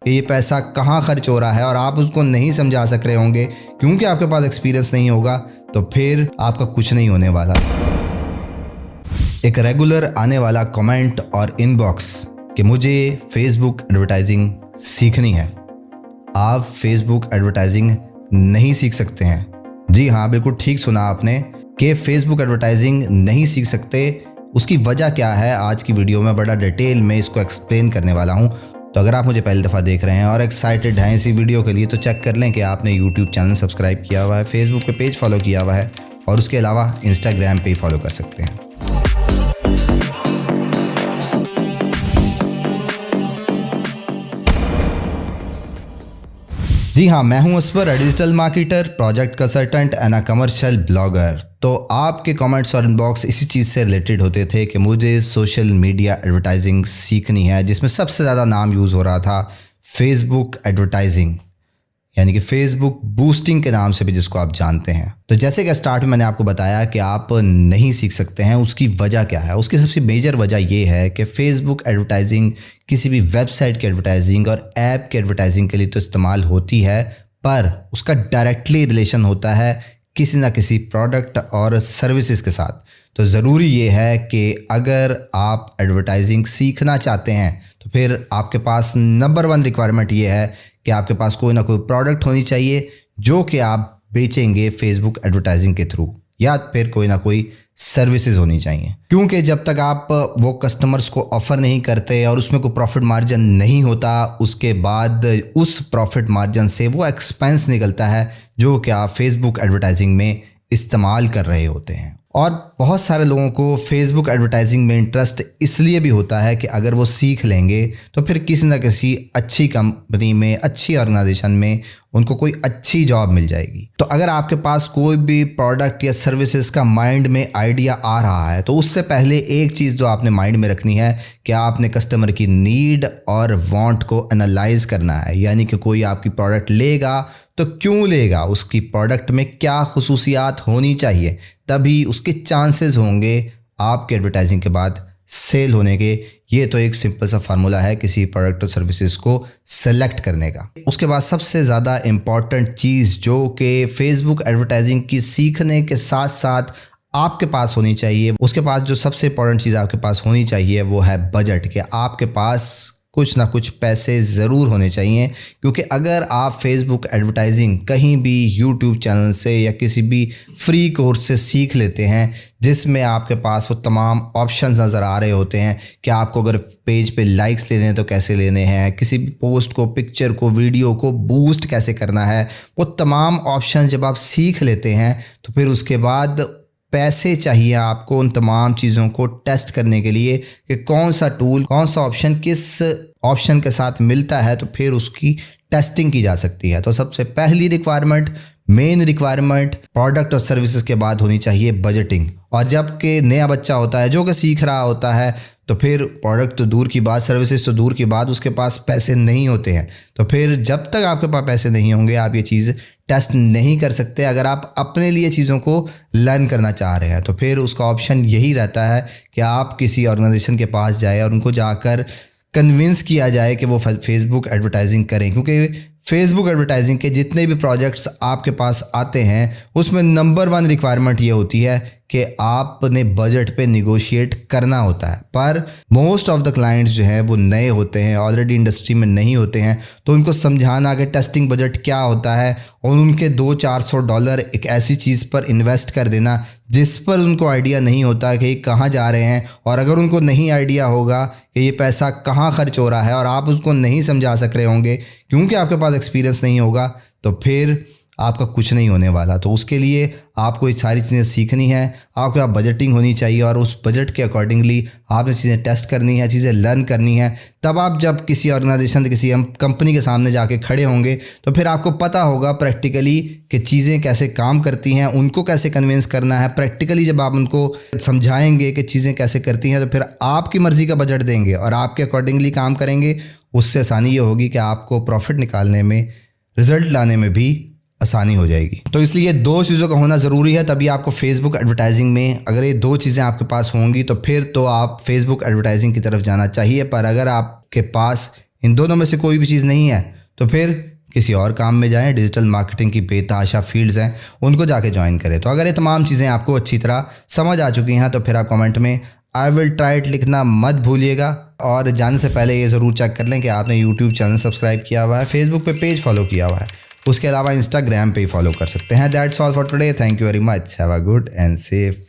कि ये पैसा कहाँ खर्च हो रहा है और आप उसको नहीं समझा सक रहे होंगे क्योंकि आपके पास एक्सपीरियंस नहीं होगा, तो फिर आपका कुछ नहीं होने वाला। एक रेगुलर आने वाला कमेंट और इनबॉक्स कि मुझे फेसबुक एडवर्टाइजिंग सीखनी है। आप फेसबुक एडवर्टाइजिंग नहीं सीख सकते हैं। जी हाँ, बिल्कुल ठीक सुना आपने कि फेसबुक एडवर्टाइजिंग नहीं सीख सकते। उसकी वजह क्या है, आज की वीडियो में बड़ा डिटेल में इसको एक्सप्लेन करने वाला हूँ। तो अगर आप मुझे पहली दफ़ा देख रहे हैं और एक्साइटेड हैं इसी वीडियो के लिए, तो चेक कर लें कि आपने यूट्यूब चैनल सब्सक्राइब किया हुआ है, फेसबुक पे पेज फॉलो किया हुआ है और उसके अलावा इंस्टाग्राम पे ही फॉलो कर सकते हैं। जी हाँ, मैं हूं Asfar, digital marketer, project consultant and a commercial blogger. तो आपके कमेंट्स और इनबॉक्स इसी चीज़ से रिलेटेड होते थे कि मुझे सोशल मीडिया एडवर्टाइजिंग सीखनी है, जिसमें सबसे ज़्यादा नाम यूज़ हो रहा था फेसबुक एडवर्टाइजिंग, यानी कि फेसबुक बूस्टिंग के नाम से भी जिसको आप जानते हैं। तो जैसे कि स्टार्ट में मैंने आपको बताया कि आप नहीं सीख सकते हैं, उसकी वजह क्या है। उसकी सबसे मेजर वजह ये है कि फेसबुक एडवर्टाइजिंग किसी भी वेबसाइट की एडवर्टाइजिंग और ऐप की एडवर्टाइजिंग के लिए तो इस्तेमाल होती है, पर उसका डायरेक्टली रिलेशन होता है किसी ना किसी प्रोडक्ट और सर्विसेज के साथ। तो ज़रूरी ये है कि अगर आप एडवर्टाइजिंग सीखना चाहते हैं तो फिर आपके पास नंबर 1 रिक्वायरमेंट ये है कि आपके पास कोई ना कोई प्रोडक्ट होनी चाहिए जो कि आप बेचेंगे फेसबुक एडवर्टाइजिंग के थ्रू, या फिर कोई ना कोई सर्विसेज होनी चाहिए। क्योंकि जब तक आप वो कस्टमर्स को ऑफ़र नहीं करते और उसमें कोई प्रॉफिट मार्जिन नहीं होता, उसके बाद उस प्रॉफिट मार्जिन से वो एक्सपेंस निकलता है जो कि आप फेसबुक एडवर्टाइजिंग में इस्तेमाल कर रहे होते हैं। और बहुत सारे लोगों को फेसबुक एडवर्टाइजिंग में इंटरेस्ट इसलिए भी होता है कि अगर वो सीख लेंगे तो फिर किसी न किसी अच्छी कंपनी में, अच्छी ऑर्गेनाइजेशन में उनको कोई अच्छी जॉब मिल जाएगी। तो अगर आपके पास कोई भी प्रोडक्ट या सर्विसेज का माइंड में आइडिया आ रहा है, तो उससे पहले एक चीज़ जो आपने माइंड में रखनी है कि आपने कस्टमर की नीड और वांट को एनालाइज करना है। यानी कि कोई आपकी प्रोडक्ट लेगा तो क्यों लेगा, उसकी प्रोडक्ट में क्या खुसूसियात होनी चाहिए, तभी उसके चांसेस होंगे आपके एडवर्टाइजिंग के बाद सेल होने के। ये तो एक सिंपल सा फार्मूला है किसी प्रोडक्ट और सर्विसेज को सेलेक्ट करने का। उसके बाद सबसे ज़्यादा इम्पॉर्टेंट चीज़ जो कि फेसबुक एडवर्टाइजिंग की सीखने के साथ साथ आपके पास होनी चाहिए, उसके पास जो सबसे इम्पॉर्टेंट चीज़ आपके पास होनी चाहिए वो है बजट। कि आपके पास कुछ ना कुछ पैसे ज़रूर होने चाहिए, क्योंकि अगर आप फेसबुक एडवर्टाइजिंग कहीं भी यूट्यूब चैनल से या किसी भी फ्री कोर्स से सीख लेते हैं जिसमें आपके पास वो तमाम ऑप्शंस नज़र आ रहे होते हैं कि आपको अगर पेज पे लाइक्स लेने हैं तो कैसे लेने हैं, किसी भी पोस्ट को, पिक्चर को, वीडियो को बूस्ट कैसे करना है, वो तमाम ऑप्शन जब आप सीख लेते हैं तो फिर उसके बाद पैसे चाहिए आपको उन तमाम चीज़ों को टेस्ट करने के लिए कि कौन सा टूल, कौन सा ऑप्शन किस ऑप्शन के साथ मिलता है, तो फिर उसकी टेस्टिंग की जा सकती है। तो सबसे पहली रिक्वायरमेंट, मेन रिक्वायरमेंट प्रोडक्ट और सर्विसेज के बाद होनी चाहिए बजटिंग। और जब कि नया बच्चा होता है जो कि सीख रहा होता है, तो फिर प्रोडक्ट तो दूर की बात, सर्विसेज तो दूर की बात, उसके पास पैसे नहीं होते हैं। तो फिर जब तक आपके पास पैसे नहीं होंगे आप ये चीज़ टेस्ट नहीं कर सकते। अगर आप अपने लिए चीज़ों को लर्न करना चाह रहे हैं तो फिर उसका ऑप्शन यही रहता है कि आप किसी ऑर्गेनाइजेशन के पास जाए और उनको जाकर कन्विंस किया जाए कि वो फेसबुक एडवर्टाइजिंग करें। क्योंकि फेसबुक एडवर्टाइजिंग के जितने भी प्रोजेक्ट्स आपके पास आते हैं उसमें नंबर 1 रिक्वायरमेंट ये होती है कि आपने बजट पे निगोशिएट करना होता है। पर मोस्ट ऑफ द क्लाइंट्स जो हैं वो नए होते हैं, ऑलरेडी इंडस्ट्री में नहीं होते हैं, तो उनको समझाना कि टेस्टिंग बजट क्या होता है और उनके $200-400 एक ऐसी चीज़ पर इन्वेस्ट कर देना जिस पर उनको आइडिया नहीं होता कि ये कहाँ जा रहे हैं। और अगर उनको नहीं आइडिया होगा कि ये पैसा कहाँ खर्च हो रहा है और आप उसको नहीं समझा सक रहे होंगे क्योंकि आपके पास एक्सपीरियंस नहीं होगा, तो फिर आपका कुछ नहीं होने वाला। तो उसके लिए आपको ये सारी चीज़ें सीखनी है, आपके पास बजटिंग होनी चाहिए और उस बजट के अकॉर्डिंगली आपने चीज़ें टेस्ट करनी है, चीज़ें लर्न करनी है। तब आप जब किसी ऑर्गेनाइजेशन, किसी कंपनी के सामने जाके खड़े होंगे तो फिर आपको पता होगा प्रैक्टिकली कि चीज़ें कैसे काम करती हैं, उनको कैसे कन्विंस करना है। प्रैक्टिकली जब आप उनको समझाएंगे कि चीज़ें कैसे करती हैं तो फिर आपकी मर्ज़ी का बजट देंगे और आपके अकॉर्डिंगली काम करेंगे। उससे आसानी ये होगी कि आपको प्रॉफिट निकालने में, रिज़ल्ट लाने में भी आसानी हो जाएगी। तो इसलिए 2 चीज़ों का होना ज़रूरी है, तभी आपको फेसबुक एडवर्टाइजिंग में, अगर ये 2 चीज़ें आपके पास होंगी तो फिर तो आप फेसबुक एडवर्टाइजिंग की तरफ जाना चाहिए। पर अगर आपके पास इन दोनों में से कोई भी चीज़ नहीं है तो फिर किसी और काम में जाएं। डिजिटल मार्केटिंग की बेतहाशा फील्ड्स हैं, उनको जाके ज्वाइन करें। तो अगर ये तमाम चीज़ें आपको अच्छी तरह समझ आ चुकी हैं तो फिर आप कमेंट में आई विल ट्राई इट लिखना मत भूलिएगा। और जाने से पहले ये ज़रूर चेक कर लें कि आपने यूट्यूब चैनल सब्सक्राइब किया हुआ है, फेसबुक पे पेज फॉलो किया हुआ है, उसके अलावा इंस्टाग्राम पे ही फॉलो कर सकते हैं। That's all for today. Thank you very much. Have a good and safe